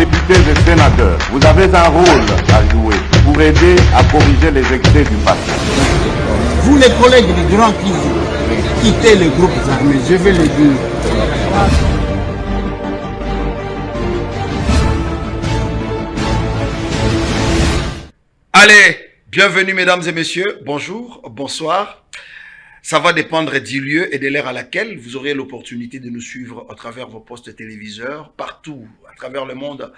députés et sénateurs, vous avez un rôle à jouer pour aider à corriger les excès du passé. Vous les collègues du Grand qui quittez les groupes armés, je vais le dire. Allez, bienvenue mesdames et messieurs, bonjour, bonsoir. Ça va dépendre du lieu et de l'heure à laquelle vous aurez l'opportunité de nous suivre à travers vos postes téléviseurs, partout, à travers le monde.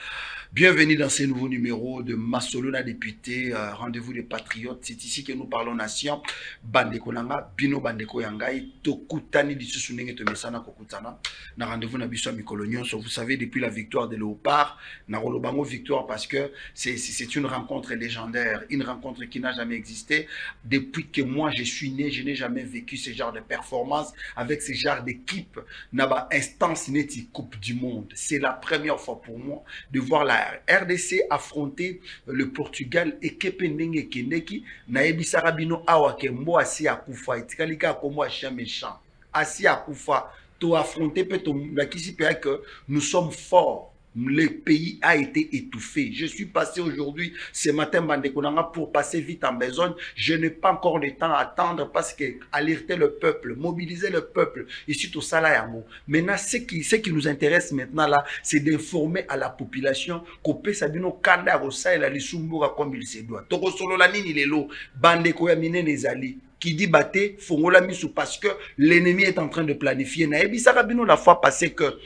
Bienvenue dans ces nouveaux numéros de Masolona député, rendez-vous des patriotes. C'est ici que nous parlons nation. Bandeko nanga, bino bandeko yangai, tokutani disusu nenge tomesana kokutana. Na rendez-vous na biso mikolo nyonso. Vous savez, depuis la victoire de Léopard, na rolobango victoire parce que c'est une rencontre légendaire, une rencontre qui n'a jamais existé. Depuis que moi je suis né, je n'ai jamais vécu ce genre de performance avec ce genre d'équipe. Naba instance neti Coupe du Monde. C'est la première fois pour moi de voir la RDC affronter le Portugal et Kependenge Kendeki Naebi Sarabino Awake Mbo Asi Akufa Itikalika Komo Chien méchant Asi Akufa to affronter peut la qui que nous sommes forts. Le pays a été étouffé. Je suis passé aujourd'hui, ce matin, Bandekonanga, pour passer vite en besogne. Je n'ai pas encore le temps à attendre parce que alerter le peuple, mobiliser le peuple, ici tout ça là, maintenant, ce qui nous intéresse maintenant là, c'est d'informer à la population qu'au Pesabino Kanda Rosa et la Lissumbura comme il se doit. Toko solo la nini lelo, Bandeko ya mine nezali. Qui dit baté, fongola misu parce que l'ennemi est en train de planifier. Naebi Sarabino la fois passée que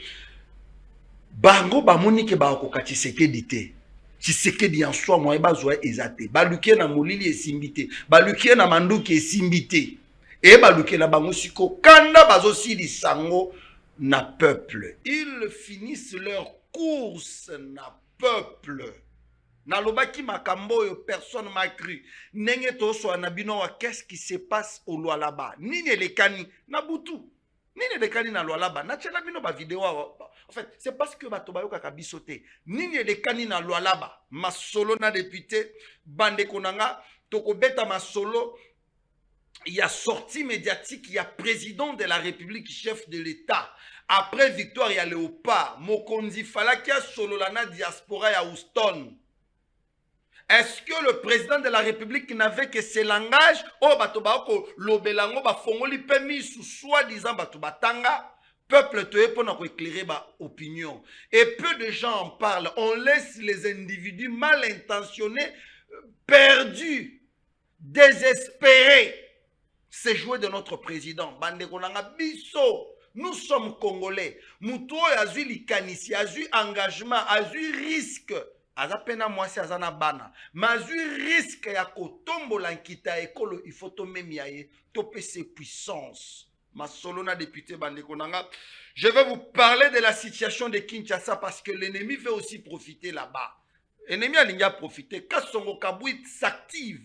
bango bamoni ke ba ko Tshisekedi te. Tshisekedi en soi moi bazwa ezate. Balukie na molili esimbite. Balukie na manduki esimbite. Et balukie na bango siko kanda bazosi lisango na peuple. Ils finissent leur course na peuple. Na lobaki makambo yo personne m'a cru. Nenge to so na bino wa qu'est-ce qui se passe au Lualaba? Nini elekani na butu. Nini elekani na Lualaba? Na tchela bino ba vidéo. En fait, c'est parce que Batobayo Kakabi sauté. Nini elekani na Lualaba. Masolo na député. Bande konanga. Toko beta masolo. Il y a sortie médiatique. Il y a président de la République, chef de l'État. Après victoire, il y a Léopard. Mokonzi Falakia Sololana diaspora ya Houston. Est-ce que le président de la République n'avait que ce langage? Oh, Batobako, Lobelango, Bafongoli, Pemi, sous soi-disant Batobatanga. Peuple te pour éclairer ma opinion. Et peu de gens en parlent. On laisse les individus mal intentionnés, perdus, désespérés, se jouer de notre président. Bandekonanga Bisso. Nous sommes Congolais. Moutou azu likanisi, azu engagement, azu risque. Azapena mwasi azana bana. Mazu risque ya kotombo lankita ekolo, il faut tomber miaye, topé ses puissances. Masolona député Bandekonanga. Je vais vous parler de la situation de Kinshasa parce que l'ennemi veut aussi profiter là-bas. L'ennemi a l'ingé profiter. Kassongo Kabouit s'active.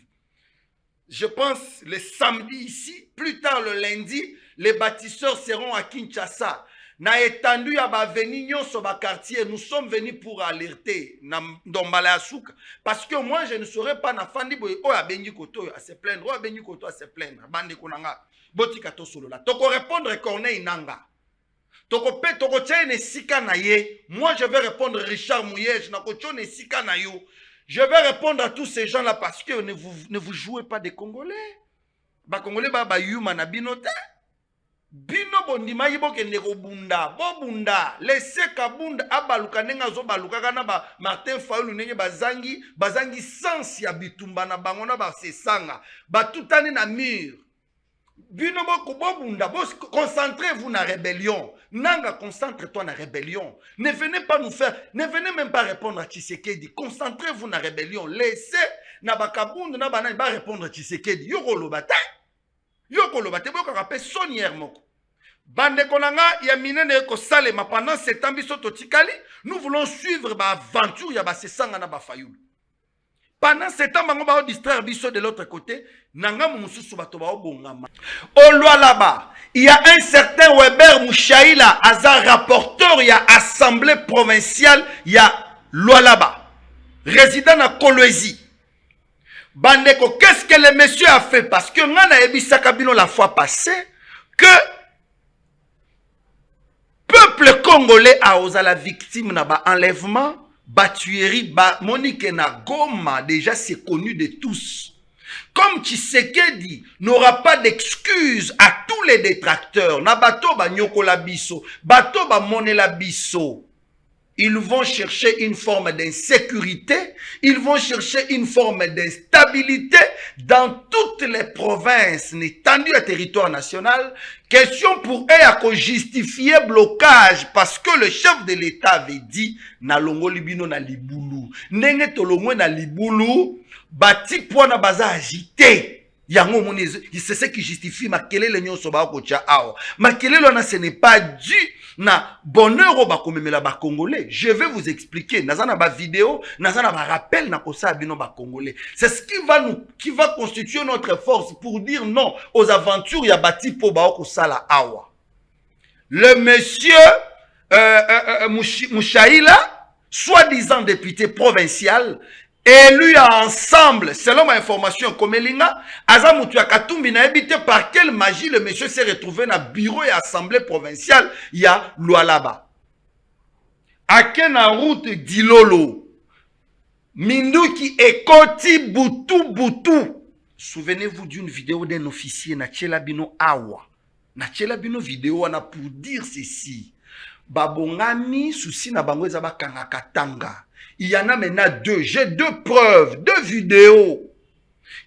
Je pense le samedi ici, plus tard le lundi, les bâtisseurs seront à Kinshasa. Na étendu à baveni sur ma quartier, nous sommes venus pour alerter dans Malayassouk parce que moi je ne serai pas na fandi boy o abengi koto à se plaindre, o abengi koto à se plaindre. Bande konanga botika to solo la. Toko répondre Corneille Nanga. Toko pe toko tchene sika na ye. Moi je vais répondre Richard Mouyej na ko tchone sika na yo. Je vais répondre à tous ces gens là parce que ne vous jouez pas des Congolais. Ba Congolais ba yuma na binote. Bino bondima yibo kende ko bunda bo bunda laissez kabunda abaluka nenga zo baluka kana ba Martin Fayulu nenge bazangi sens ya bitumba na bango na ba sesanga batutani na mur bino bo bunda bo concentrez-vous na rébellion nanga concentre-toi na rébellion ne venez pas nous faire ne venez même pas répondre à Tshisekedi concentrez-vous na rébellion laissez na bakabunda na bana ba répondre à Tshisekedi yokolo bata bo ka rapé sonière moko. Bande konanga ya minene ko salema pendant ce temps biso totikali, nous voulons suivre ba aventure ya ba sesanga na ba Fayulu. Pendant ce temps bango ba distraire biso de l'autre côté, nanga mususu bato ba obongama. Au Lualaba, il y a un certain Weber Mouchaïla, hasard rapporteur, il y a assemblée provinciale, il y a Lualaba, résident à Kolwezi. Bandeko, qu'est-ce que le monsieur a fait? Parce que Ngana Ebisa Kabino la fois passée, que peuple congolais a osé la victime n'a pas enlèvement, Batuerie, Monique na Goma, déjà c'est connu de tous. Comme Tshisekedi n'aura pas d'excuses à tous les détracteurs, na bato ba nyokola biso, bato ba monela biso. Ils vont chercher une forme d'insécurité, ils vont chercher une forme d'instabilité dans toutes les provinces, n'étendues à territoire national. Question pour eux à justifier blocage parce que le chef de l'État avait dit na longo libino na libulu. Nenge tolongwe na libulu, bati pona baza agité. C'est ce qui justifie makelele nyonso ba kocha awa. Makelele na ce n'est pas dû na bonheur au bakomemela ba congolais. Je vais vous expliquer. Nazana ba vidéo, nazana ba rappel na kosa bino ba congolais. C'est ce qui va constituer notre force pour dire non aux aventures ya bati po ba kosala awa. Le monsieur Mouchaïla, soi-disant député provincial, élu ensemble, selon ma information, comme Elinga, Azamutu Katumbi n'a habité par quelle magie le monsieur s'est retrouvé dans le bureau et assemblée provinciale, il y a Lualaba. Akena route d'Ilolo, Minduki Ekoti Boutou. Souvenez-vous d'une vidéo d'un officier, Nachelabino Awa. Nachelabino vidéo, on a pour dire ceci. Babongami, souci na bango ezaba Kangakatanga. Il y en a maintenant deux. J'ai deux preuves, deux vidéos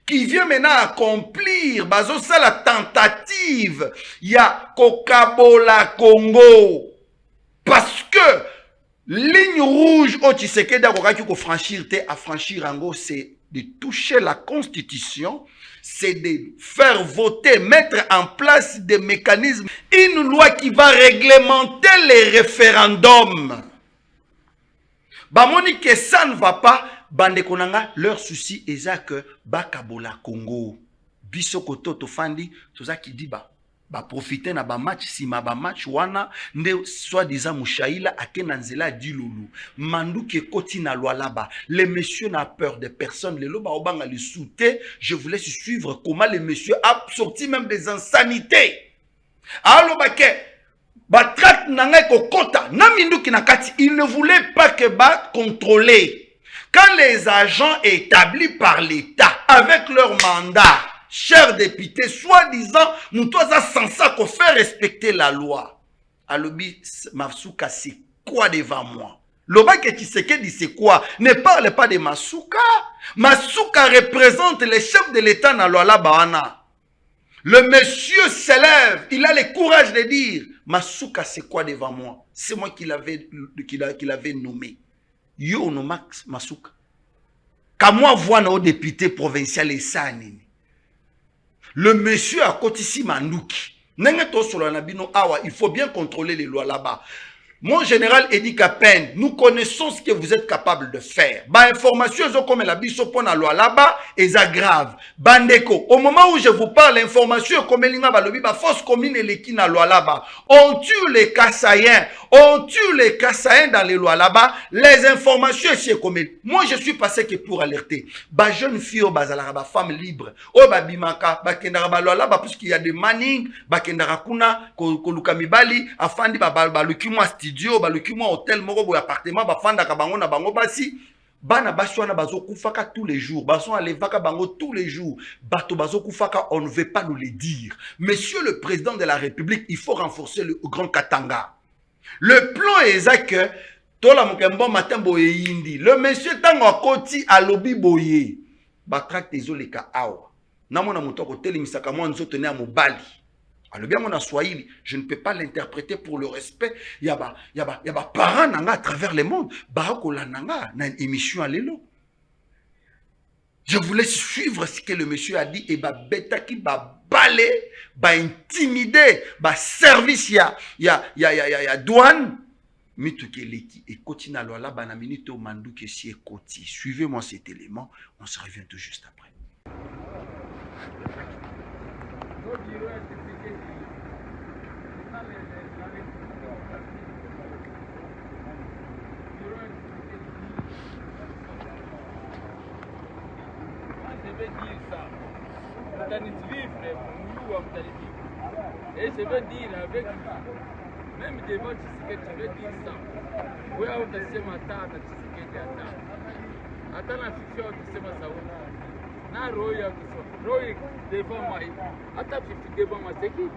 qui viennent maintenant accomplir bazo ça la tentative. Il y a Kokabola Congo. Parce que ligne rouge au Tshisekedi ko franchir te à franchir ango, c'est de toucher la constitution, c'est de faire voter, mettre en place des mécanismes, une loi qui va réglementer les référendums. Bamoni que ça ne va pas, bande konanga, leur souci est que bakabola Congo. Biso koto to fandi, tout ça qui dit ba profiter na ba match si ma ba match wana nde soi-disant Mouchaïla akena nzela di lulu. Mandu ke koti na Lualaba. Les messieurs n'a peur de personne. Les loba obanga le souté. Je voulais suivre comment les messieurs a sorti même des insanités. Alors baké. Il ne voulait pas que Bat contrôler. Quand les agents établis par l'État, avec leur mandat, chers députés, soi-disant, nous tous censés faire respecter la loi. Alobi Masuka, c'est quoi devant moi? Loba que Tshisekedi c'est quoi? Ne parle pas de Masuka. Masuka représente les chefs de l'État dans Lualaba. Le monsieur s'élève, il a le courage de dire Masuka c'est quoi devant moi? C'est moi qui l'avais nommé. Yo no Max Masuka. Quand moi vois nos députés provinciaux et Sanini. Le monsieur a côté Manduki. Il faut bien contrôler les lois là-bas. Mon général Edi Kapen, nous connaissons ce que vous êtes capable de faire. Information comme la bisopon à loi là-bas est grave. Bandeko, au moment où je vous parle, l'information comme l'Inga Balobi, force commune et l'équine à loi là-bas. On tue les Kassaïens. On tue les Kassaïens dans les lois là-bas. Les informations c'est comme moi je suis passé que pour alerter. Jeune fille au bazalara, femme libre. Oh babimaka, bakendara loi là-bas puisqu'il y a des manning, bakendara kuna, kolukamibali, afandi babalukimo studio, balukimo hôtel, moko appartement, bafanda kabango na bango basi. Bana baswana bazo kufaka tous les jours. Bason alevaka bango tous les jours. Bato bazo kufaka, on ne veut pas nous le dire. Monsieur le président de la République, il faut renforcer le Grand Katanga. Le plan est que tola mokembo matin boye indi. Le monsieur tango akoti alobi boye. Batrak tezoleka awa. Namona mutoko telemisaka mwa nzoto ne amobali. Alors bien mon Swahili, je ne peux pas l'interpréter pour le respect. Il y a parents nanga à travers le monde. Barakola nanga na une émission à l'élo. Je voulais suivre ce que le monsieur a dit et beta qui balé, intimider, service ya douane. Mitukeleki et kotina lola bana minute au mandu que si koti. Suivez-moi cet élément, on se revient tout juste après. Et je veux dire avec Même devant Tshisekedi, je vais dire ça. Oui, on a dit Matata, Tshisekedi Attends la fiction, tu sais ça. Na Roya, Roya devant moi. Attends, Fifi devant moi, c'est qui?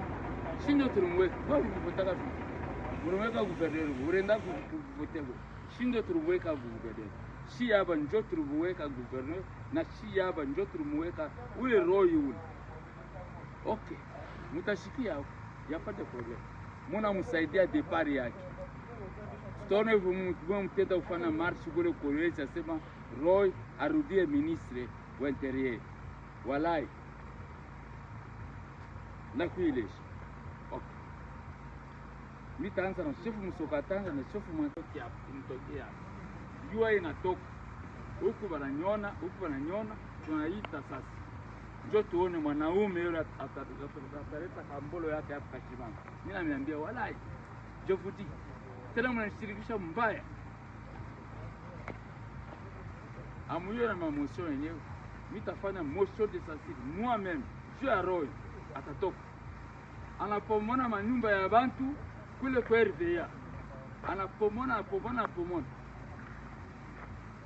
Si notre mouet, moi je vous vote à la Fifi. Vous n'avez pas gouverner, vous n'avez pas voté. Si notre mouet a gouverné, si y a un autre mouet a gouverné, na si y a un autre mouet a. Où est Roya? Ok. Mutashiki yao, il n'y a pas de problème. Muna msaidia départ yake. Tutaona hivyo mtenda kufanya march kule kueleza sema Roy arudie ministre wa interior. Walai. Na kuileshi. Okay. Mitaanza na shefu msokatanga na shefu mwantoki hapo kumtokea. Jua inatoka. Huku bananyona, tunaita sasa. Njoo tuone mwanaume yule ataleta kambolo yake hapa Kashimanga. Mimi namiambia walai. Je vous dis, tena mnashirikisha mbaya. Amuyo na mamotion yenyewe. Mimi tafanya motion de censure moi-même. Je Roy atatoka. Anapomona manyumba ya bantu kule kwa RDA. Anapomona.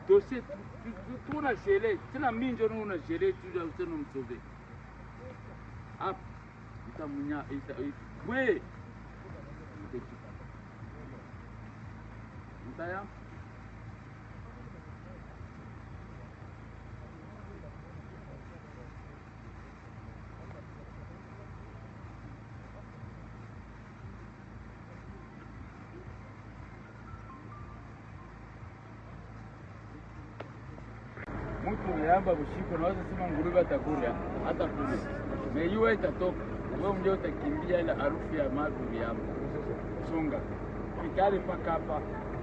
Dossier tout on a gelé, c'est la mine que on a gelé, tout a été nous sauver. Ah, oui. Mtu yamba bushiko naweza sema nguruwe atakula hata kule. Meiwa itatoka. Wewe mjeo utakimbia ile harufu ya mavi yamba. Chunga. Fikari paka hapa.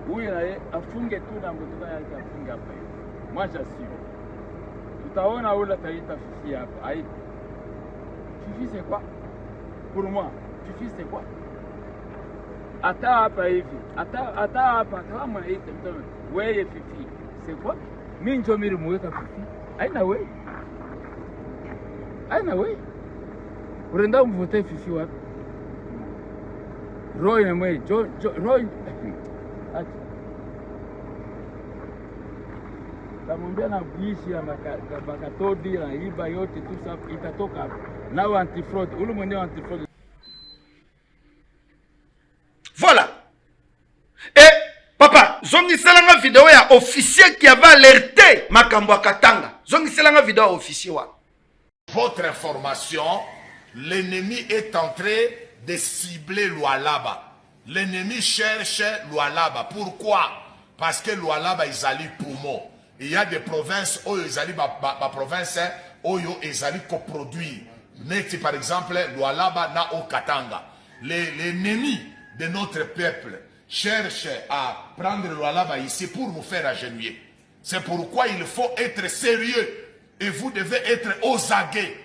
Huyu naye afunge tu na mtoto yake afunge hapa hivi. Mwacha sio. Tutaona ule taita Fifi hapa. Ai. Fifi c'est quoi? Pour moi, Fifi c'est quoi? Ata hapa hivi. Ata hapa kama mnaita mtoto. Wewe Fifi, c'est quoi? Mimi ndio mweka Fifi. Aina we. Urenda mvote Fifi wapi? Roy na mwe, Roy. Acha. Tamwambia na buishi ya makatodi na iba yote tu safi itatoka hapo. Nao anti-fraud, ule mwenyewe anti-fraud. Voilà. Et papa, zongiselanga vidéo ya officier qui avait alerté Makambo Katanga. Zongiselanga vidéo ya officier wa. Votre information, l'ennemi est en train de cibler Lualaba. L'ennemi cherche Lualaba. Pourquoi? Parce que Lualaba ils allaient poumon. Il y a des provinces où ils allaient province où ils allaient coproduire. Mais par exemple Lualaba na au Katanga. L'ennemi de notre peuple cherche à prendre Lualaba ici pour nous faire agenouiller. C'est pourquoi il faut être sérieux. Et vous devez être aux aguets.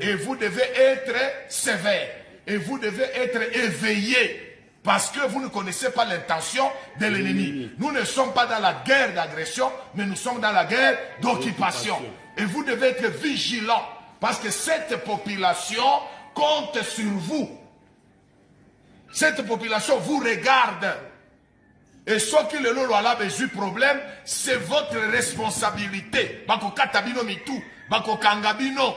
Et vous devez être sévère. Et vous devez être éveillé. Parce que vous ne connaissez pas l'intention de l'ennemi. Nous ne sommes pas dans la guerre d'agression, mais nous sommes dans la guerre d'occupation. Et vous devez être vigilants. Parce que cette population compte sur vous. Cette population vous regarde. Et ce qui le lot a besoin de problème, c'est votre responsabilité. Bako katabino mitu, bako kangabino.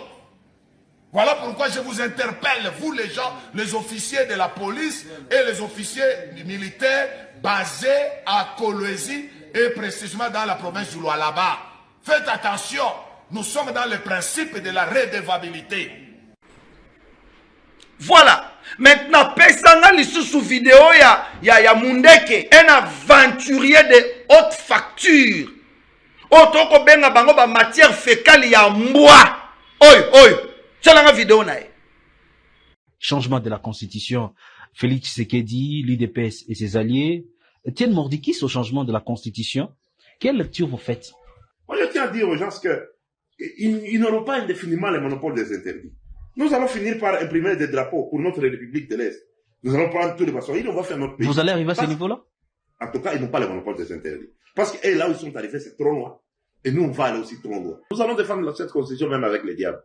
Voilà pourquoi je vous interpelle, vous les gens, les officiers de la police et les officiers militaires basés à Kolwezi et précisément dans la province du Lualaba. Faites attention, nous sommes dans le principe de la redevabilité. Voilà. Maintenant, pesanga lisusu vidéo ya Mundeke, un aventurier de haute facture. Otoko benga bango ba matière fécale ya mboa. Oi. Chalanga vidéo nae. Changement de la constitution. Félix Tshisekedi, l'UDPS et ses alliés tiennent mordicus au changement de la constitution. Quelle lecture vous faites? Moi, je tiens à dire aux gens qu'ils n'auront pas indéfiniment le monopole des interdits. Nous allons finir par imprimer des drapeaux pour notre République de l'Est. Nous allons prendre tous les poissons. On va faire notre pays. Vous allez arriver à ce niveau-là? En tout cas, ils n'ont pas le monopole des interdits. Parce que là où ils sont arrivés, c'est trop loin. Et nous, on va aller aussi trop loin. Nous allons défendre cette constitution même avec les diables.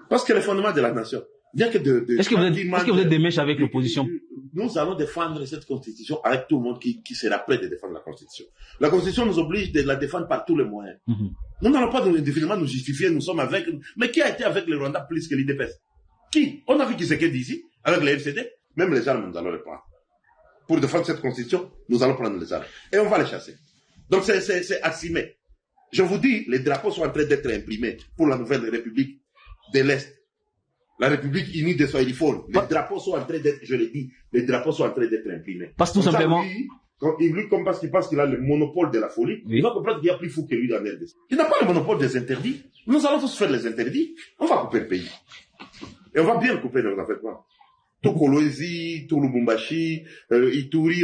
Parce que le fondement de la nation, bien que Est-ce que vous êtes des mèches avec l'opposition? nous allons défendre cette constitution avec tout le monde qui sera prêt de défendre la constitution. La constitution nous oblige de la défendre par tous les moyens. Nous n'allons pas indéfiniment nous justifier, nous sommes avec... Mais qui a été avec le Rwanda plus que l'IDPS? Qui? On a vu qui c'est qui d'ici, avec les RCD. Même les armes, nous allons les prendre. Pour défendre cette constitution, nous allons prendre les armes. Et on va les chasser. Donc c'est assumé. Je vous dis, les drapeaux sont en train d'être imprimés pour la nouvelle République de l'Est. La République unie des Swahiliphones. Les drapeaux sont en train d'être, je l'ai dit, les drapeaux sont en train d'être imprimés. Parce tout simplement. Lui, comme parce qu'il pense qu'il a le monopole de la folie, il va comprendre qu'il y a plus fou que lui dans l'RDC. Il n'a pas le monopole des interdits. Nous allons tous faire les interdits. On va couper le pays. Et on va bien le couper, ne vous en faites pas. Tout Kolwezi, tout Lubumbashi, Ituri,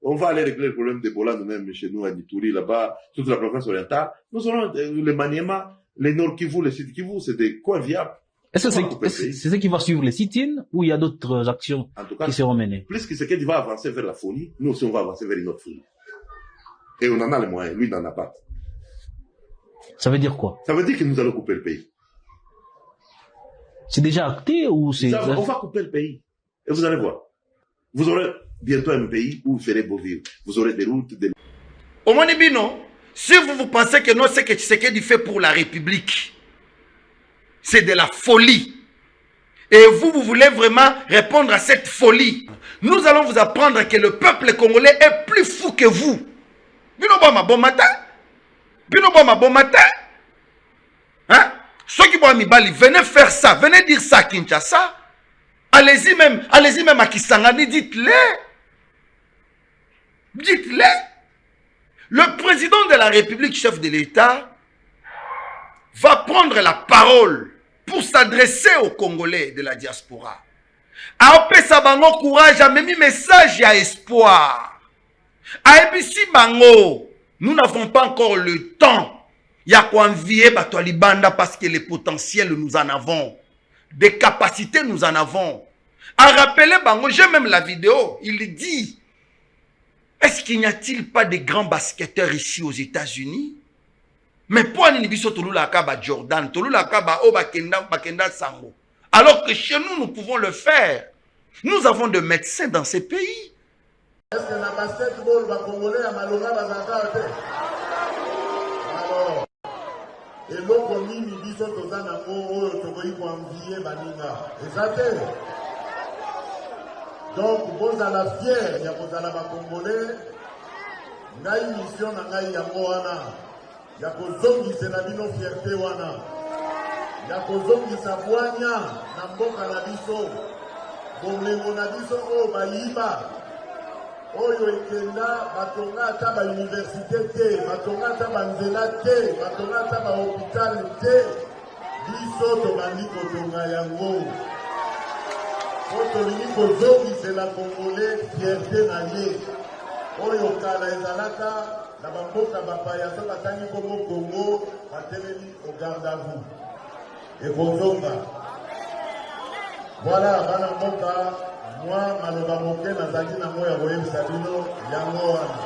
on va aller régler le problème d'Ebola nous-mêmes chez nous à Ituri, là-bas, toute la province orientale. Nous aurons le Maniema, les Nord Kivu, les Sud Kivu, c'est des coins viables. Est-ce que c'est ce qui va suivre les sit-ins ou il y a d'autres actions qui seront menées? Plus que ce qu'il va avancer vers la folie, nous aussi on va avancer vers une autre folie. Et on en a les moyens, lui il n'en a pas. Ça veut dire quoi? Ça veut dire que nous allons couper le pays. C'est déjà acté ou c'est... On va couper le pays. Et vous allez voir. Vous aurez bientôt un pays où vous ferez beau vivre. Vous aurez des routes, des... Au Monibino, si vous pensez que non, c'est que Tshisekedi fait pour la République, c'est de la folie. Et vous voulez vraiment répondre à cette folie. Nous allons vous apprendre que le peuple congolais est plus fou que vous. Binobama bon matin. Binobama bon matin. Hein? Ceux qui vont Mibali, venez faire ça, venez dire ça à Kinshasa. Allez-y même à Kisangani, dites-le. Dites-le. Le président de la République, chef de l'État, va prendre la parole pour s'adresser aux Congolais de la diaspora. Aopé Sabango courage, a mis message à espoir. Aebisi Bango, nous n'avons pas encore le temps. Il y a quoi envier Batouali Banda parce que les potentiels nous en avons. Des capacités nous en avons. À rappeler Bango, j'ai même la vidéo, il dit, est-ce qu'il n'y a-t-il pas de grands basketteurs ici aux États-Unis? Mais pourquoi nous sommes Touloula Kaba Jordan, Touloula Kaba Bakenda Sango? Alors que chez nous, nous pouvons le faire. Nous avons des médecins dans ces pays. Est-ce que la basketball va congolais à Malonga Bazaka? Alors, et l'autre mini biso tozana oyo tokoyi ko envier baninga. Exacté. Donc, vous à la fière, il y a vous à la congolais. Ngai mission na ngai yango wana. Ya kozongisa na bino fierté wana. Ya kozongisa bwanya na mboka na biso. Bomengo na biso oyo bayiba. Oyo ekenda batonga ata ba université te, batonga ata ba nzela te, batonga ata ba hôpital te. Biso tobandi kotonga yango. Otolingi kozongisa la congolais fierté na ye. Oyo kala ezalaka na bamboka bapaya so batangi komo Congo batelemi au garde à vous. Et kozonga. Voilà, bana mboka, moi maloba moke nazali na moya koyebisa bino yango wana.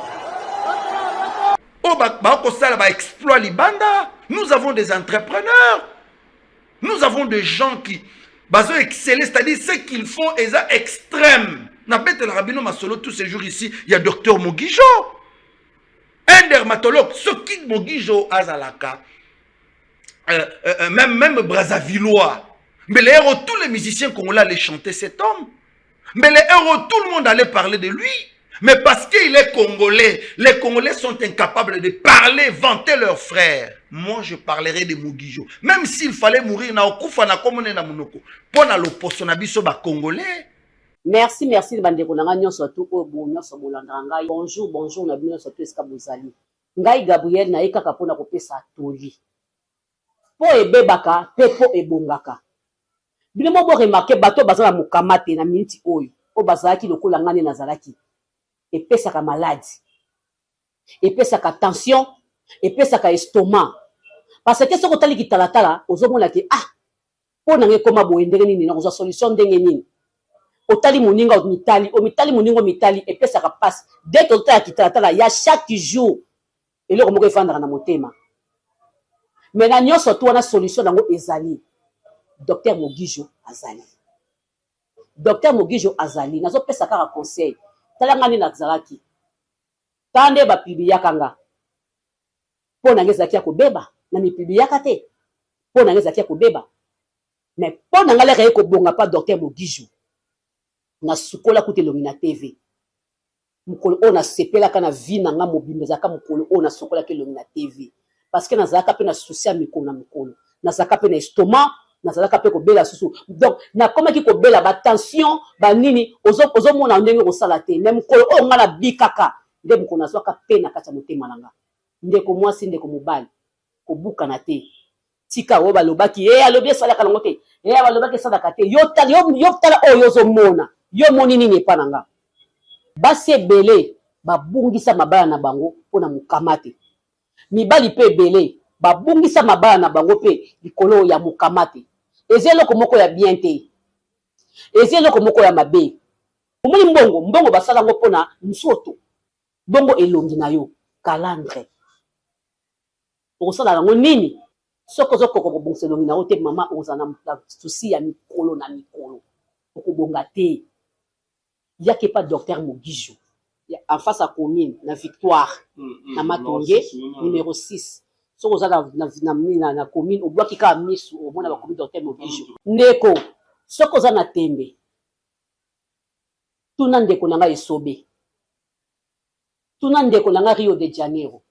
Oh, bakosala ba exploit libanda. Nous avons des entrepreneurs. Nous avons des gens qui bazo exceller, c'est-à-dire ce qu'ils font est extrême. Nabete la rabino masolo tous ces jours ici, il y a docteur Mogijo. Un dermatologue, ce qui Mogijo Azalaka, même Brazzavillois. Mais les héros, tous les musiciens congolais allaient chanter cet homme. Mais les héros, tout le monde allait parler de lui. Mais parce qu'il est congolais, les Congolais sont incapables de parler, vanter leurs frères. Moi, je parlerai de Mogijo. Même s'il fallait mourir, na okufa na komone na munoko. Pour na loposo na biso ba congolais. Merci bandeko nanga nyonso tout ko bo nyonso bolanda ngai. Bonjour na bino surtout eska bozali. Ngai Gabriel na ekaka pona kopesa toli. Po ebebaka pe po ebongaka. Bino mo bo remarquer bato bazala mukamate na minute oyo. O bazalaki lokola ngane nazalaki. Epesaka maladie. Epesaka tension, epesaka estomac. Parce que soko tali kitalatala ozomona ke pona nge koma bo endenge nini na oza solution ndenge nini. Otali moninga mitali epesaka passe dès que otala kitalatala ya chaque jour eloko moko efandaka na motema. Mais na nyonso to wana solution nango ezali docteur Mogijo azali. Docteur Mugijo azali nazo pesa kaka conseil tala ngani na zalaki tande ba pibiyaka nga pona ngezaki ya kobeba na mipibiyaka te pona ngezaki ya kobeba mais pona ngala ka bonga pa docteur Mugijo na sukola kutelongi na TV mukolo ona sepela kana vie na nga mobimbe zaka mukolo ona sukola kelongi na TV parce que na zalaka pe na souci ya mikolo na mikolo na zalaka pe na estomac na zalaka pe kobela susu donc na komaki kobela ba tension ba nini ozo mona ndenge kosala te même mukolo o nga na bikaka nde mukolo na zwaka pe na kati ya motema nanga ndeko mwasi ndeko mobali kobuka na te tika o balobaki alobi esalaka nango te balobaki esalaka te yo tala oyo ozomona yo moni nini epa nanga basi ebele babungisa mabala na bango mpona mokamate mibali mpe ebele babungisa mabala na bango mpe likolo ya mokamate eza eloko moko ya bien te eza eloko moko ya mabe omoni mbongo basala yango mpona nzoto bongo elongi na yo calandre okosala yango nini soki ozokoko kobongisa elongi na yo te mama ozala na susi ya mikolo na mikolo okobonga te yaki pa docteur Mugijo en face à commune na Victoire na Matonge numéro 6 soki oza na commune obwaki kaka misu omona bakomi docteur Mugijo ndeko soki oza na tembe tuna ndeko na nga esobe tuna ndeko na nga Rio de Janeiro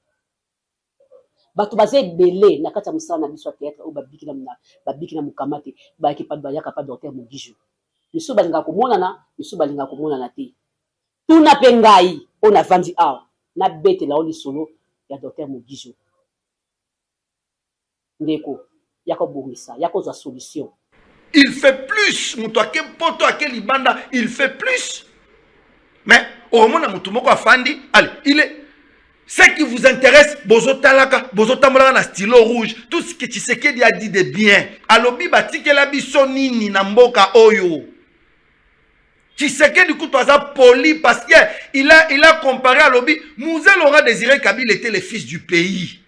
bato baza ebele na kati ya mosala na biso ya théâtre oyo babiki na mokamate bayaka pa docteur Mugijo misu balingaka komonana misu balingaka komonana te tuna mpe ngai oyo navandi awa nabetela o lisolo ya docteur Mugijo ndeko yaka obongisa yaka ozwa solution. Il fait plus moto ake poto ake libanda il fait plus mais au moment moto moko afandi allez il est ce qui vous intéresse bozotambolaka na stylo rouge tout ce que Tshisekedi a dit de bien alobi batikela biso nini na mboka oyo Tshisekedi kuto aza poli parce que il a comparé à Lobi. Mouzé Laurent Désiré Kabila était le fils du pays.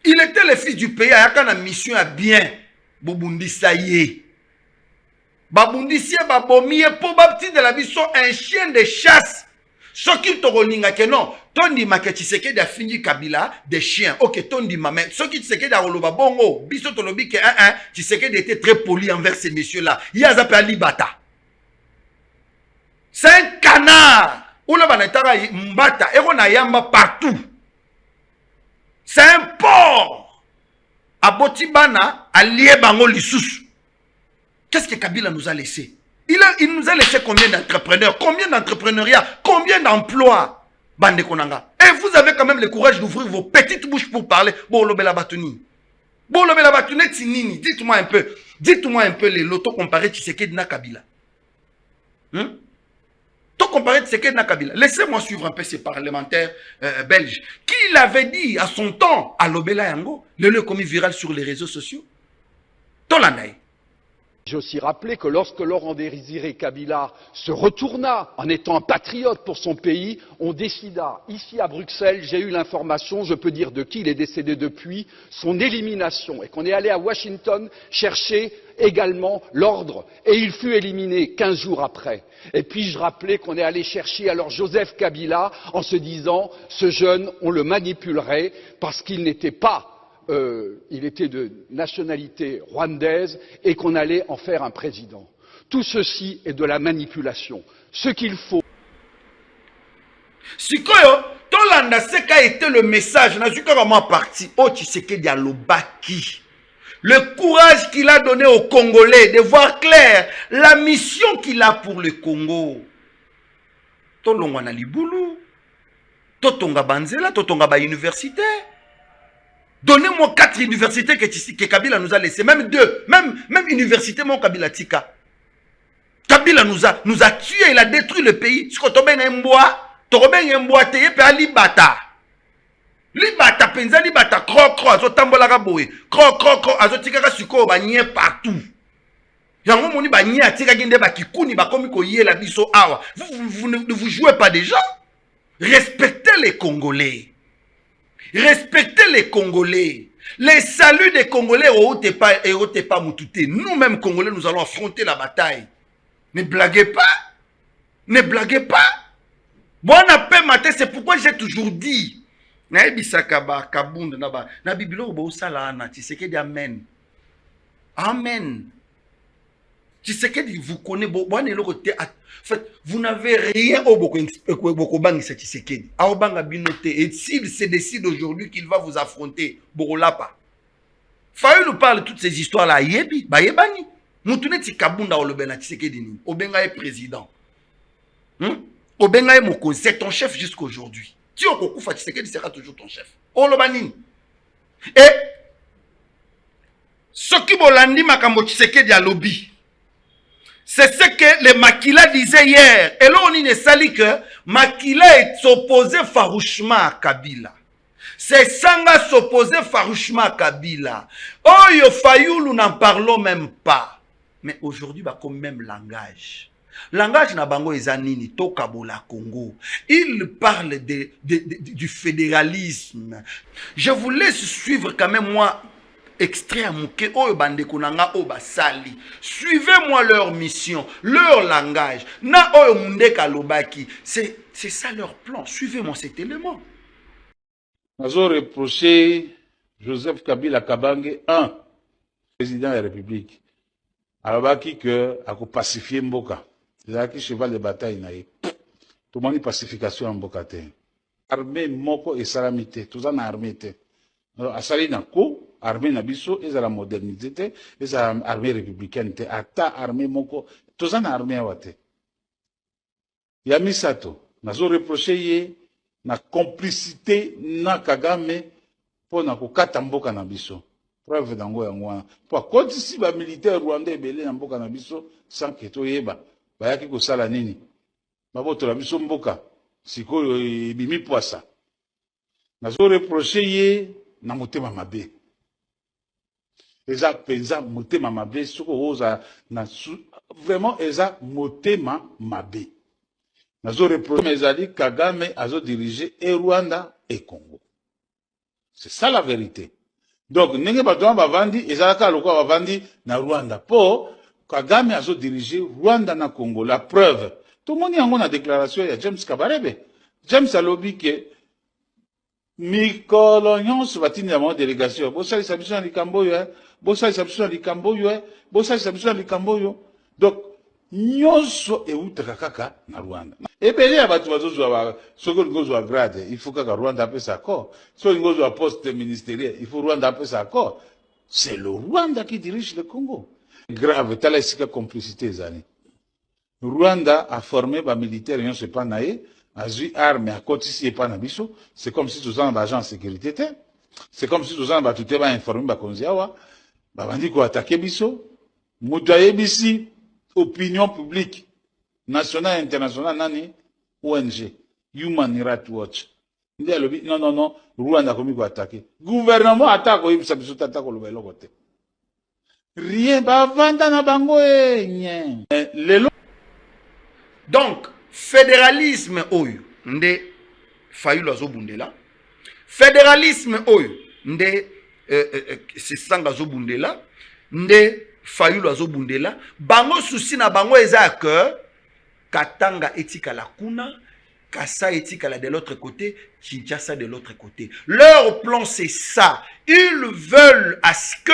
Il était le fils du pays. Il a une mission à bien. Bobundisa yé. Babundisia babomie pour bapti de la vie sont un chien de chasse. Ce qui te relinga que non. Tondi ma que Tshisekedi a fini Kabila des chiens. Ok, tondi ma mais ce qui Tshisekedi a roloba bongo. Biso tolobi que Tshisekedi était très poli envers ces messieurs-là. Il y a zappé Alibata. C'est un canard. Oula banetara mbata. Ero na yamba partout. C'est un porc. Abotibana allié bango lissus. Qu'est-ce que Kabila nous a laissé? Il nous a laissé combien d'entrepreneurs? Combien d'entrepreneuriat? Combien d'emplois? Bande Konanga. Et vous avez quand même le courage d'ouvrir vos petites bouches pour parler. Bolobela Batuni. Bolobela Batuni Tinini. Dites-moi un peu. Dites-moi un peu les lotos comparés Tshisekedi na Kabila. Tout comparé de Tshisekedi na Kabila. Laissez-moi suivre un peu ces parlementaires belges. Qui l'avait dit à son temps à Lobela Yango, le commis viral sur les réseaux sociaux? Tolanaï. J'ai aussi rappelé que lorsque Laurent Désiré Kabila se retourna en étant un patriote pour son pays, on décida, ici à Bruxelles, j'ai eu l'information, je peux dire de qui il est décédé depuis, son élimination, et qu'on est allé à Washington chercher également l'ordre, et il fut éliminé 15 jours après. Et puis je rappelais qu'on est allé chercher alors Joseph Kabila en se disant, ce jeune, on le manipulerait parce qu'il n'était pas il était de nationalité rwandaise et qu'on allait en faire un président. Tout ceci est de la manipulation. Ce qu'il faut... Sikoyo, Tolanda Seka était le message, n'a pas vraiment parti. Oh, Tshisekedi Alobaki. Le courage qu'il a donné aux Congolais de voir clair la mission qu'il a pour le Congo. Tolongwana Liboulou, Totonga Banzela, Totonga Ba université. Donnez-moi 4 universités que Kabila nous a laissées, même 2, même université, mon Kabila Tika. Kabila nous a tués, il a détruit le pays. Si tu as un bois, tu as un bois, tu as libata. Libata, penza libata, cro, azo tambola raboé, cro, azo tika suko, ba nye partout. Yango moni ba nye atika gende ba kikuni, ba komi ko yé la biso awa. Vous ne vous jouez pas déjà? Respectez les Congolais. Respectez les Congolais. Les saluts des Congolais, Nous-mêmes, Congolais, nous allons affronter la bataille. Ne blaguez pas. Ne blaguez pas. Bon, paix matin, c'est pourquoi j'ai toujours dit. Amen. Amen. Tshisekedi, vous connaissez, en fait, vous n'avez rien au Bokobang Tshisekedi. Et s'il se décide aujourd'hui qu'il va vous affronter, Borolapa. Fayu nous parle de toutes ces histoires-là. Yebi, Bayebani. Moutounet Tikabunda Olobena Tshisekedi. Obenga est président. Obenga est Moko, c'est ton chef jusqu'à aujourd'hui. Si Okokufa Tshisekedi sera toujours ton chef. Olobanini. Et ce qui bolandi makambo Tshisekedi à lobby. C'est ce que les Makila disaient hier. Et là, on ne sali que Makila est opposé farouchement à Kabila. C'est Sanga s'opposer farouchement à Kabila. Oh, Yofayoulou, n'en parlons même pas. Mais aujourd'hui, bah, comme même langage. Langage na bango ezanini, Tokabola Congo. Il parle du fédéralisme. Je vous laisse suivre quand même moi. Extrait à Mouké, Sali. Suivez-moi leur mission, leur langage. Na c'est ça leur plan. Suivez-moi cet élément. Nous avons reproché Joseph Kabila Kabange, président de la République. Alors, que a pacifié Mboka. C'est-à-dire cheval de bataille. Tout le monde pacification en Mboka. Armée Moko et Salamité. Tout ça en armée. Alors, à Salina Ko, armée Nabiso, et la modernité, et la armée républicaine, ata armée moko, tous en armée awate. Yamisato, nazo reproché na complicité na Kagame pour na kokata mboka na biso. Preuve dango yangwana. Pour quand si ba militaire rwandais belé na mboka na biso sans que to yeba, ba yaki ko sala nini. Baboto la biso mboka, siko bimi poisa. Nazo reproché na motema mabe. Eza penza motema mabe soko oza na vraiment eza motema mabe. Nazo reprocher ezali Kagame azo diriger et Rwanda et Congo. C'est ça la vérité. Donc ndenge bato bavandi ezalaka lokwa bavandi na Rwanda po Kagame azo diriger Rwanda na Congo. La preuve, tout le monde yango na déclaration ya James Kabarebe. James alobi ke mikolo nyonso batini ya délégation bosali sabiso na likambo yo bosali sabiso na likambo yo bosali sabiso na likambo yo. Donc nyonso eutaka kaka na Rwanda. Ebele ya bato bazozwa soko ngozwa grade il faut kaka Rwanda apesa accord. Soko ngozwa poste ministériel il faut Rwanda apesa accord. C'est le Rwanda qui dirige le Congo. Grave tala esika complicité zani. Rwanda a formé ba militaire nyonso pa nae. Azui arme à côté ici et pas nabiso, c'est comme si tous en agents de sécurité, c'est comme si tous en tout est informé ba konziawa, ba bandi ko attaquer biso, mutaye bisi opinion publique nationale internationale nani ONG Human Rights Watch. Ndi lobi non Rwanda komi ko attaquer. Gouvernement attaque ko yibisa biso tata ko lobelo kote. Rien ba vanda na bango nye. Lelo. Donc fédéralisme oyo nde Fayulu azobundela. Fédéralisme oyo nde Sesanga azobundela. Nde Fayulu azobundela. Bango souci na bango eza que Katanga etika la kuna, Kassa etika la de l'autre côté, Kinshasa de l'autre côté. Leur plan c'est ça. Ils veulent à ce que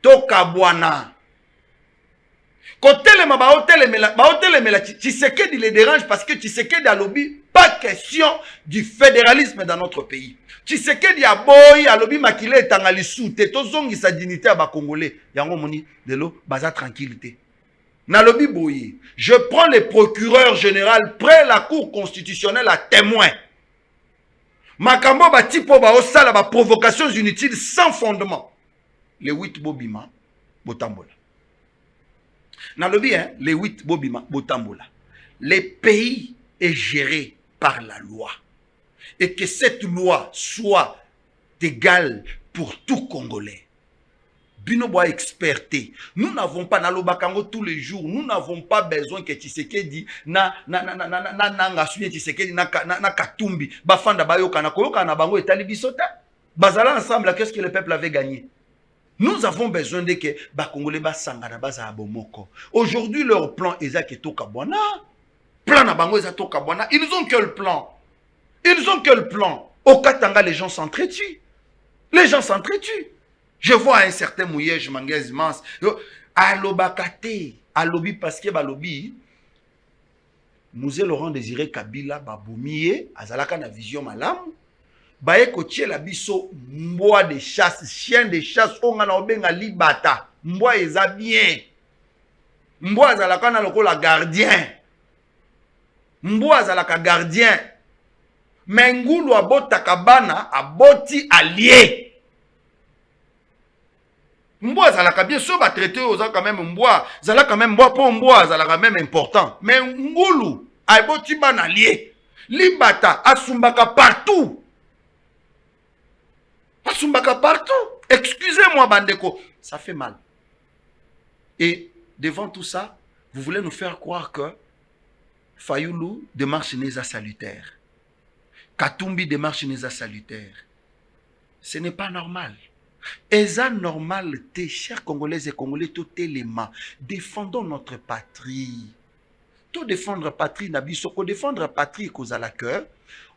Tokabwana Kotelema baotelemela Tshisekedi les dérange parce que Tshisekedi a lobby pas question du fédéralisme dans notre pays. Tshisekedi a boy a lobby makile tangali soute tozongi sa dignité à ba congolais. Yango moni delo baza tranquillité. Na lobby boy, je prends les procureurs généraux près la cour constitutionnelle à témoin. Makambo ba tipo ba osala ba provocations inutiles sans fondement. Les 8 bobima botambola. Nalobi, hein, les 8 bobima botambola. Le pays est géré par la loi. Et que cette loi soit égale pour tout Congolais. Binobo a experté. Nous n'avons pas, nalobakango tous les jours, nous n'avons pas besoin que Tshisekedi na Tshisekedi na Katumbi, bafanda bayoka na koyoka na bango etali bisota. Bazala ensemble, qu'est-ce que le peuple avait gagné? Nous avons besoin de que les Congolais basangana baza bomoko. Aujourd'hui, leur plan est à Kabwana. Plan na bango est Kabwana. Ils n'ont que le plan. Ils ont que le plan. Au Katanga, les gens s'entretuent. Les gens s'entretuent. Je vois un certain mouillé, je m'engage immense. Alobakate, alobi parce que balobi, Mouzé Laurent Désiré Kabila baboumiye, azalaka na vision malam. Baye kotie la biso mboa de chasse, chien de chasse, on a obenga libata. Mboa eza bien. Mboa azalaka na lokola gardien. Mboa azalaka gardien. Mengulu abota kabana aboti allié. Mboa zalaka bien sûr va traiter aux gens quand même mboa, zala quand même mboa pour mboa zala quand même important. Mais ngulu aboti bana allié. Libata asumbaka partout. Asumbaka partout. Excusez-moi bandeko, ça fait mal. Et devant tout ça, vous voulez nous faire croire que Fayoulou démarche neza salutaire. Katumbi démarche neza salutaire. Ce n'est pas normal. Eza normal, tes chers Congolaises et Congolais, tout élément. Défendons notre patrie. Tout défendre patrie, Nabisoko, défendre patrie, cause à la cœur.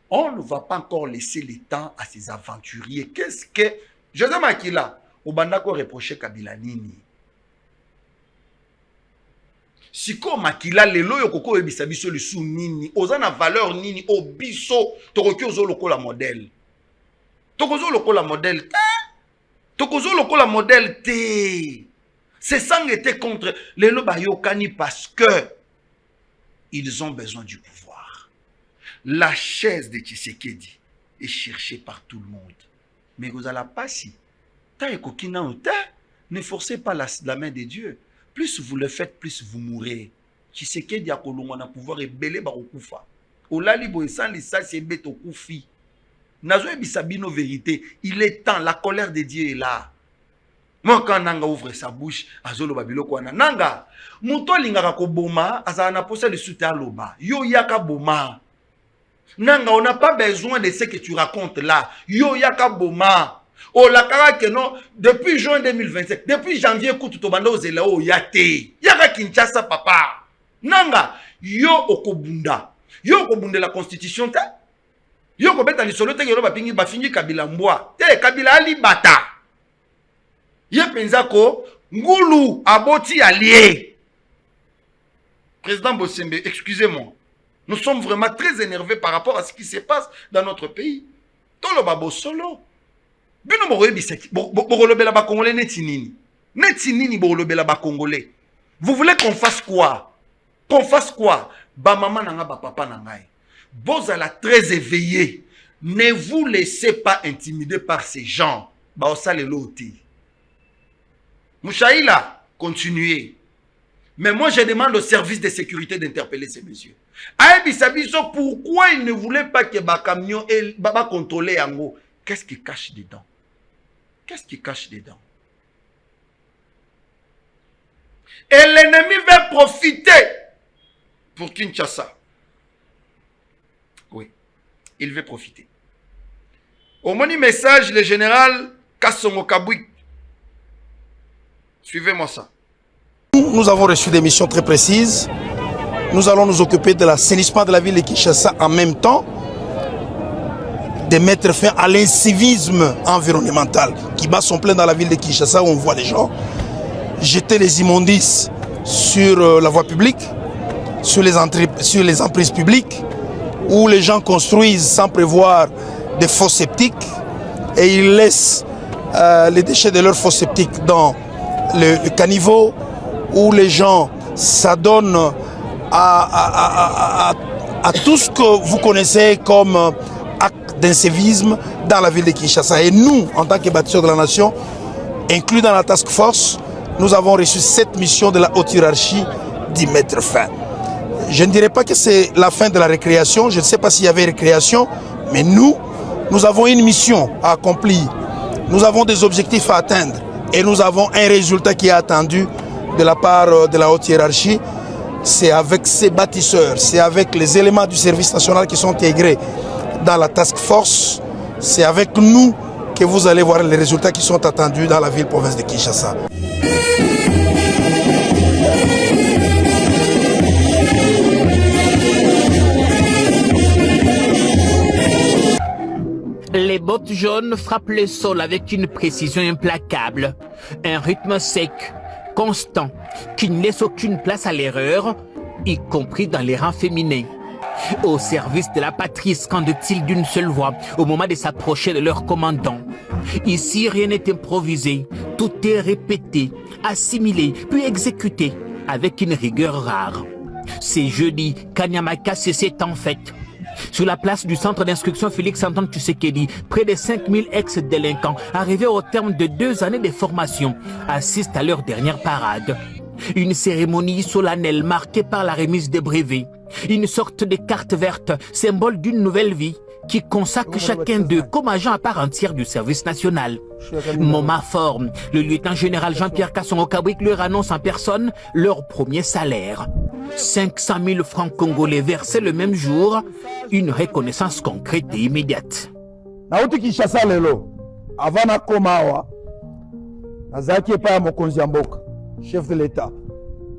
On ne va pas encore laisser le temps à ces aventuriers. Qu'est-ce que... José Makila, au bandako reproché Kabila Nini. Siko Makila, lelo yokoko ebisa biso le sou nini. Ozana valeur nini, obiso, toroki ozo loko la modèle. Tokozo loko la modèle. Tokozo loko la modèle T. Ces sangs étaient contre les Lobayokani parce que ils ont besoin du pouvoir. La chaise de Tshisekedi est cherchée par tout le monde. Mais vous allez pas si. Ne forcez pas la main de Dieu. Plus vous le faites, plus vous mourrez. Tshisekedi a kolongwa pouvoir et belé barokufa. Olali boesan lisa c'est bête au koufi. Nazoe bisabino vérité, il est temps, la colère de Dieu est là. Moi quand Nanga ouvre sa bouche, azolo babilo kwa Nanga, muto lingaka ko boma, azana posa le soutien loba. Yo yaka boma. Nanga, on n'a pas besoin de ce que tu racontes là. Yo yaka boma. Oh la kara que non, depuis juin 2027, depuis janvier kutu tobanda ozela o yate. Yaka Kinshasa papa. Nanga, yo okobunda. Yo okobunda la constitution ta. Yo kobeta lisolo te yelo bapingi bafingi Kabila mbwa. Te Kabila ali bata. Ye penzako ngulu aboti allié. Président Bossembe, excusez-moi. Nous sommes vraiment très énervés par rapport à ce qui se passe dans notre pays. Tolo babo solo. Bino boroyebisaki borolobela ba congolais netinini. Netinini borolobela ba congolais. Vous voulez qu'on fasse quoi? Qu'on fasse quoi? Ba maman nanga ba papa nangai. Bozala très éveillé. Ne vous laissez pas intimider par ces gens. Ba osale loti. Mouchaïla, continuez. Mais moi, je demande au service de sécurité d'interpeller ces messieurs. Aïbisabiso, pourquoi ils ne voulaient pas que ba camion et ba contrôler Yango? Qu'est-ce qui cache dedans? Qu'est-ce qui cache dedans? Et l'ennemi va profiter pour Kinshasa. Oui, il veut profiter. Au moni message, le général Kassongo Kabouik. Suivez-moi ça. Nous avons reçu des missions très précises. Nous allons nous occuper de l'assainissement de la ville de Kinshasa en même temps de mettre fin à l'incivisme environnemental qui bat son plein dans la ville de Kinshasa où on voit les gens jeter les immondices sur la voie publique, sur les emprises publiques, où les gens construisent sans prévoir des fosses septiques et ils laissent les déchets de leurs fosses septiques dans le caniveau, où les gens s'adonnent à tout ce que vous connaissez comme acte d'incivisme dans la ville de Kinshasa. Et nous, en tant que bâtisseurs de la nation, inclus dans la task force, nous avons reçu cette mission de la haute hiérarchie d'y mettre fin. Je ne dirais pas que c'est la fin de la récréation, je ne sais pas s'il y avait récréation, mais nous avons une mission à accomplir. Nous avons des objectifs à atteindre et nous avons un résultat qui est attendu de la part de la haute hiérarchie. C'est avec ces bâtisseurs, c'est avec les éléments du service national qui sont intégrés dans la task force, c'est avec nous que que vous allez voir les résultats qui sont attendus dans la ville-province de Kinshasa. Les bottes jaunes frappent le sol avec une précision implacable. Un rythme sec, constant, qui ne laisse aucune place à l'erreur, y compris dans les rangs féminins. Au service de la patrie, scandent-ils d'une seule voix au moment de s'approcher de leur commandant. Ici, rien n'est improvisé, tout est répété, assimilé, puis exécuté avec une rigueur rare. C'est jeudi qu'Anyamaka s'est en fête. Sur la place du centre d'instruction Félix-Antoine Tshisekedi, près de 5000 ex-délinquants arrivés au terme de 2 années de formation assistent à leur dernière parade. Une cérémonie solennelle marquée par la remise des brevets. Une sorte de carte verte, symbole d'une nouvelle vie, qui consacre chacun d'eux comme agent à part entière du service national. Moment fort, le lieutenant-général Jean-Pierre Kasongo-Kabwik leur annonce en personne leur premier salaire. 500 000 francs congolais versés le même jour, une reconnaissance concrète et immédiate. Nauti Kinshasa lelo, avant na komawa, nazaki pa mokonzi ya mboka, chef de l'État,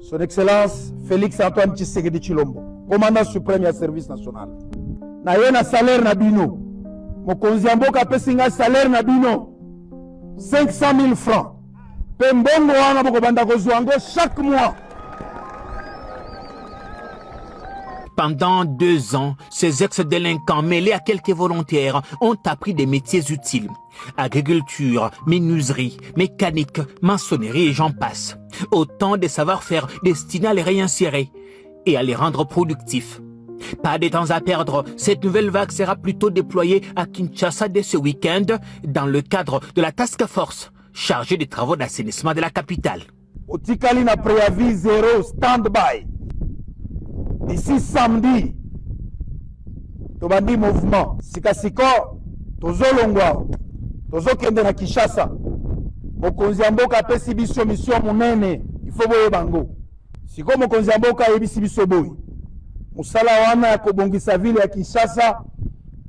son excellence Félix-Antoine Tshisekedi Tshilombo, commandant suprême du service national. Na ye na salaire na bino, mokonzi ya mboka apesi nga salaire na bino 500 000 francs. Pe mbongo wana bokobanda kozwa yango chaque mois. Pendant 2 ans, ces ex-délinquants mêlés à quelques volontaires ont appris des métiers utiles. Agriculture, menuiserie, mécanique, maçonnerie et j'en passe. Autant de savoir-faire destinés à les réinsérer et à les rendre productifs. Pas de temps à perdre, cette nouvelle vague sera plutôt déployée à Kinshasa dès ce week-end dans le cadre de la task force chargée des travaux d'assainissement de la capitale. Otikali na préavis 0 stand-by. D'ici samedi, tobandi mouvement. Sikasiko, tozolongwa, tozokende na Kinshasa. Mokonzi ya mboka apesi biso mission munene, ifo boye bango. Siko mokonzi ya mboka yebisi biso boye. Musala wana ya kobongisa ville ya Kinshasa,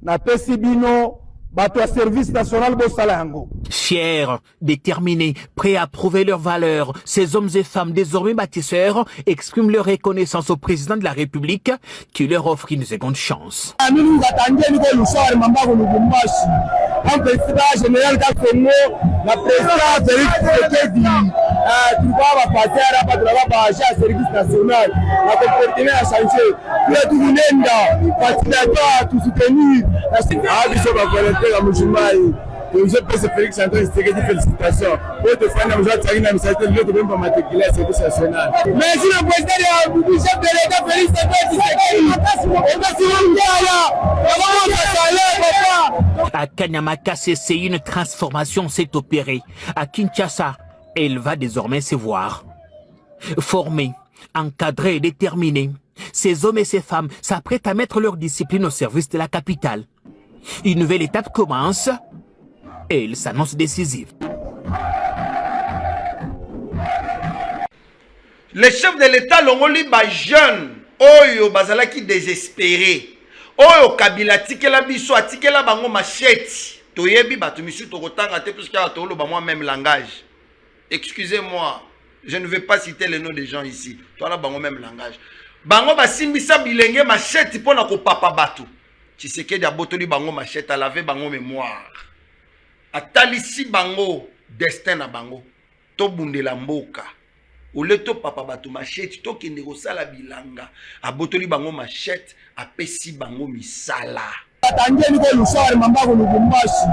na pesi bino bato ya service national bosala yango. Fiers, déterminés, prêts à prouver leurs valeurs, ces hommes et femmes désormais bâtisseurs expriment leur reconnaissance au président de la République qui leur offre une seconde chance. Je peux Félix Antoine Tshisekedi félicitations. Pour te faire nous attendre na misalité de même pas matriculer service national. Mais si le président du chef de l'État Félix Antoine Tshisekedi, on va se rendre à Kanyamaka, une transformation s'est opérée. À Kinshasa, elle va désormais se voir. Formés, encadrés et déterminés, ces hommes et ces femmes s'apprêtent à mettre leur discipline au service de la capitale. Une nouvelle étape commence. Et il s'annonce décisive. Le chef de l'État longoli ba jeune oyo bazala ki désespéré oyo Kabila tikela biso atikela bango machette toyebi batu misu tokotanga te puisque atolo ba moi même langage. Excusez-moi, je ne vais pas citer les noms des gens ici. Toi bango même langage. Bango basimbisa bilenge machette pona ko papa batu. Tshisekedi abotoli bango machette à laver bango mémoire. Atalisi bango destin na bango to bundela mboka ole to papa batu machette to kende ko sala bilanga abotoli bango machette apesi bango misala atangeli ko lusar mambako lubumbashi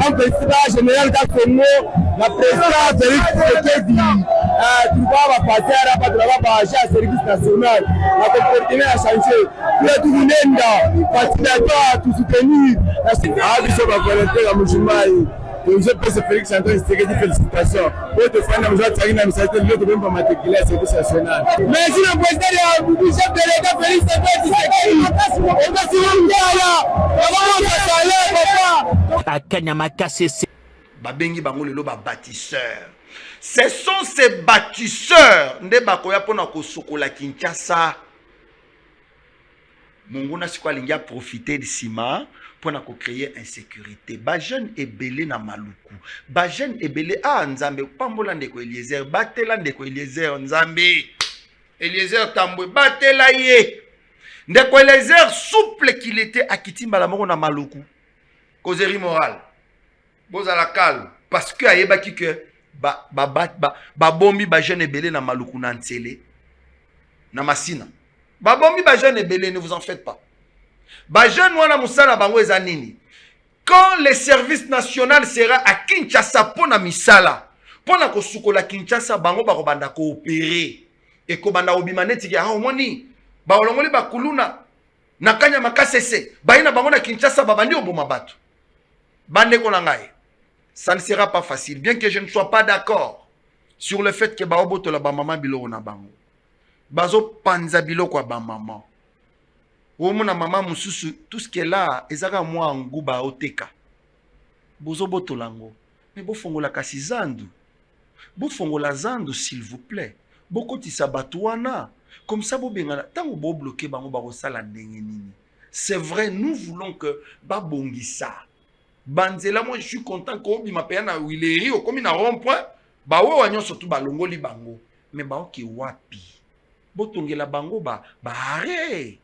en président général ka Congo la président Félix Tshisekedi tu vas passer à ba service national la comportement a changé tout munenda fatinato tout soutenir biso ba volonté ya mushimai. Je peux Félix Antoine Tshisekedi félicitations. Pour te faire nous attendre na misalité de même pas matriculer service national. Mais si le président du chef de l'État Félix Antoine Tshisekedi, on va se rendre à Kanyamaka, c'est babengi bango lelo ba bâtisseurs. Ce sont ces bâtisseurs nde bakoya pona ko sokola Kinshasa. Monguna si quoi lingia profiter de Sima pour na créer insécurité. Ba jeune ebele na maluku. Ba jeune ebele nzambe pambola ndeko Eliezer, batela ndeko Eliezer nzambe. Eliezer tambwe batela ye. Ndeko Eliezer souple qu'il était à Kitimba la moko na maluku. Causerie morale. Bozala calme parce que ayebaki que ba bombi ba jeune ebele na maluku na ntsele na masina. Babombi ba jeune ebele, ne vous en faites pas. Ba jeune wana musala bango eza nini. Quand le service national sera à Kinshasa pona misala, pona kosukola Kinshasa bango bakobanda coopérer et kobanda obimaneti ya homoni ba olongoli bakuluna nakanya makasese baina bango na Kinshasa babandi oboma batu. Bande ko ngai. Ça ne sera pas facile bien que je ne sois pas d'accord sur le fait que ba oboto la ba mama biloko na bango. Bazo panza biloko ba maman. Omona maman mususu tout ce qui est là ezaka moi nguba oteka. Bozo botolango. Mais bo fongola kasi zandu. Bo fongola zandu s'il vous plaît. Bokoti sabatuana comme ça bo bengana tango bo bloquer bango ba kosala ndenge nini. C'est vrai nous voulons que ba bongisa. Banzela moi je suis content ko bi mapaya na wileri o komi na rond-point ba we wanyo surtout ba longoli bango. Mais ba oki wapi. Botongela bango arrête.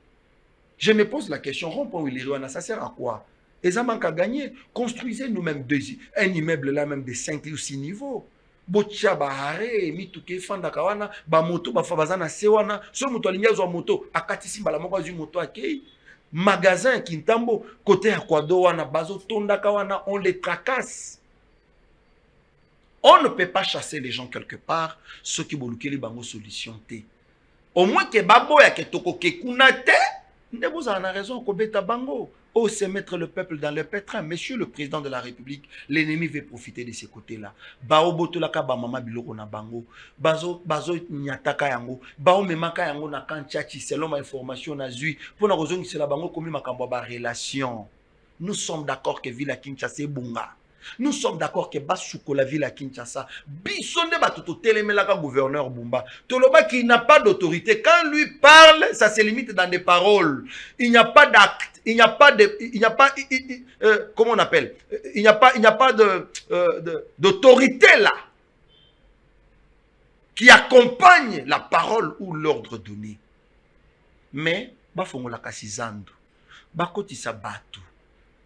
Je me pose la question, rond-point ça sert à quoi? Et ça manque à gagner. Construisez nous-mêmes un immeuble là même de 5 ou 6 niveaux. Botia arrête, mituke fanda kawana, moto fabazana sewana, so moto alinga zo moto, akati simba la moko zu moto akei. Magasin Kintambo côté Akwado wana bazo tonda kawana, on les tracasse. On ne peut pas chasser les gens quelque part, ceux qui bolukeli bango solution té. Au moins que babo ya ketoko ke kunate, ne vous en a raison ko beta bango. Oh, c'est mettre le peuple dans le pétrin. Monsieur le président de la République, l'ennemi veut profiter de ces côtés-là. Bao botolaka ba mama biloko na bango. Bazo nyataka yango. Bao memaka yango na kanchachi selon ma information na zui. Pour na kozongi c'est la bango komi makambo ba relation. Nous sommes d'accord que Villa Kinshasa est bonga. Nous sommes d'accord que Basuko la ville à Kinshasa, Bissonde Batuto Télémelaka gouverneur Bumba, Toloba qui n'a pas d'autorité. Quand lui parle, ça se limite dans des paroles. Il n'y a pas d'acte, il n'y a pas de, comment on appelle? Il n'y a pas d'autorité là qui accompagne la parole ou l'ordre donné. Mais Bafongola Kasizando, Bakoti Sabatu,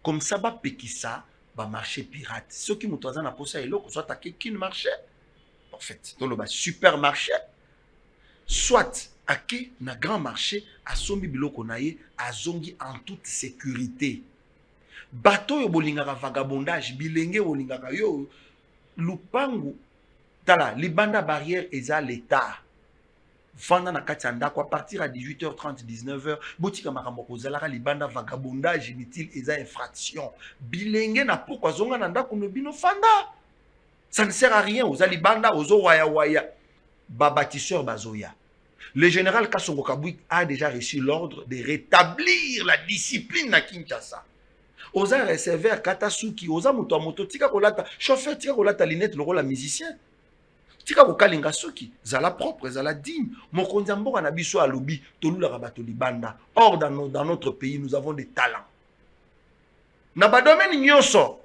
comme ça Bapekisa. Marché pirate. Ceux qui m'ont troisième à poser là, soit attaqué qui ne marchait. En fait, dans le supermarché, soit à qui na grand marché, à sombi biloko naye, à zongi en toute sécurité. Bateau yo bolingaka vagabondage, bilenge bolingaka yo, lupangu, tala, libanda barrière eza l'état. Vanda na kati ndako à partir à 18h30 19h botika makambo kozalaka libanda vagabondage inutile eza infraction bilenge na pourquoi zonga na ndako no bino fanda ça ne sert à rien aux libanda aux waya babatisseur bazoya. Le général Kasongo Kabui a déjà reçu l'ordre de rétablir la discipline na Kinshasa. Oza receveur Katasuki oza moto moto tika kolata chauffeur tika kolata linette le rôle musicien. Tika kokalinga soki zala propre zala digne mokonzi mboka na biso alobi tolula rabato libanda. Or dans notre pays nous avons des talents na ba domaine nyonso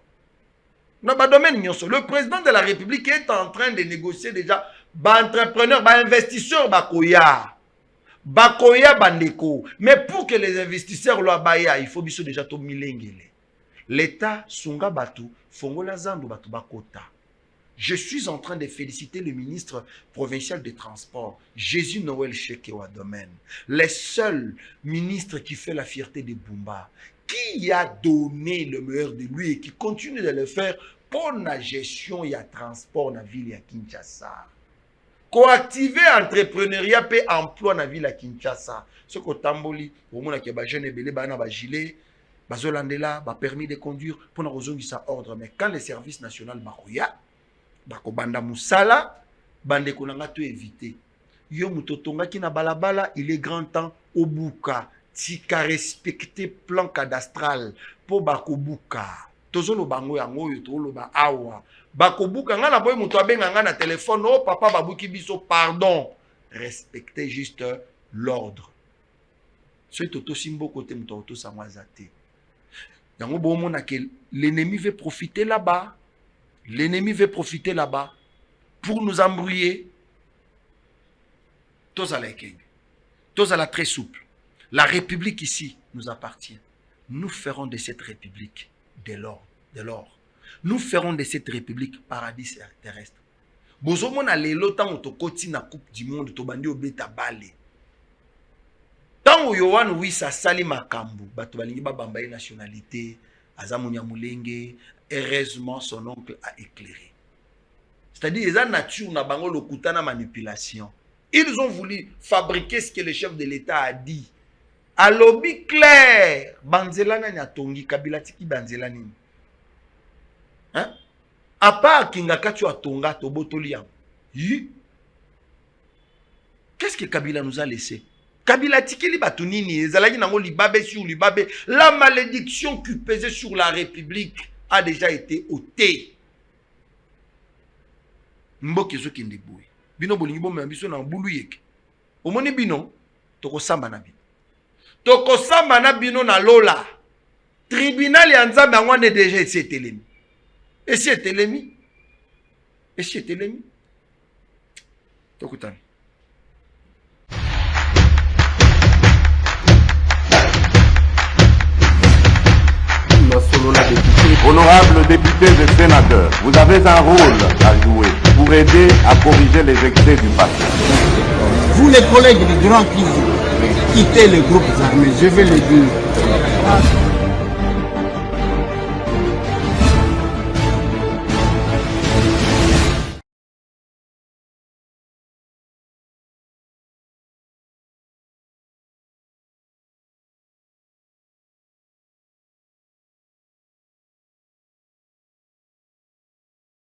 le président de la République est en train de négocier déjà ba entrepreneurs ba investisseurs bakoya bandeko. Mais pour que les investisseurs lo baya il faut biso déjà to milengele l'état sunga batu fongola zandu batu bakota. Je suis en train de féliciter le ministre provincial des Transports, Jésus Noël Chekewa Domaine, le seul ministre qui fait la fierté de Bumba, qui a donné le meilleur de lui et qui continue de le faire pour la gestion et la transport dans la ville de Kinshasa. Coactiver l'entrepreneuriat et emploi dans la ville de Kinshasa. Ce que Tamboli, au moment où les jeunes belé bana ba gilet, bazolandela, ba permis de conduire pour nous résoudre ça ordre. Mais quand le service national baroya bakobanda musala bande konanga to éviter yo mutotonga ki na balabala il est grand temps obuka tika respecter plan cadastral po bakobuka tozolo bango yango yo tolo ba awa bakobuka nga na boy muto abenga nga na téléphone oh papa babuki biso pardon respecter juste l'ordre Ce toto simbo côté mtoto samwazate. Yango bomona que l'ennemi veut profiter là-bas. L'ennemi veut profiter là-bas pour nous embrouiller. Tous à la Kenya. Tous à la très souple. La République ici nous appartient. Nous ferons de cette République de l'or. Nous ferons de cette République paradis terrestre. Bozomona lelo tango tokoti na coupe du monde tobandi obeta bale. Tango Yohan Wissa sali makambu bato balingi babamba nationalité azamunya mulenge. Heureusement son oncle a éclairé. C'est-à-dire ils ont nature na bango lokutana manipulation. Ils ont voulu fabriquer ce que le chef de l'État a dit. À lobby clair, banzelana nyatongi kabila tiki banzelani. Hein? À part Kingaka tu atonga tobotoliam. Qu'est-ce que Kabila nous a laissé? Kabila tiki li batunini, ezalaki nango libabe sur libabe. La malédiction qui pesait sur la République a déjà été ôtée. Mboke zo kende boy. Bino bolingi bo membiso na mbulu yeke. Omoni bino toko samba na bino. Toko samba na bino na lola. Tribunal ya nzambe ngwane déjà esi telemi. Esi telemi. Esi telemi. Tokutana. Honorables députés et sénateurs, vous avez un rôle à jouer pour aider à corriger les excès du passé. Vous les collègues de Durand qui quittez les groupes armés, je vais le dire.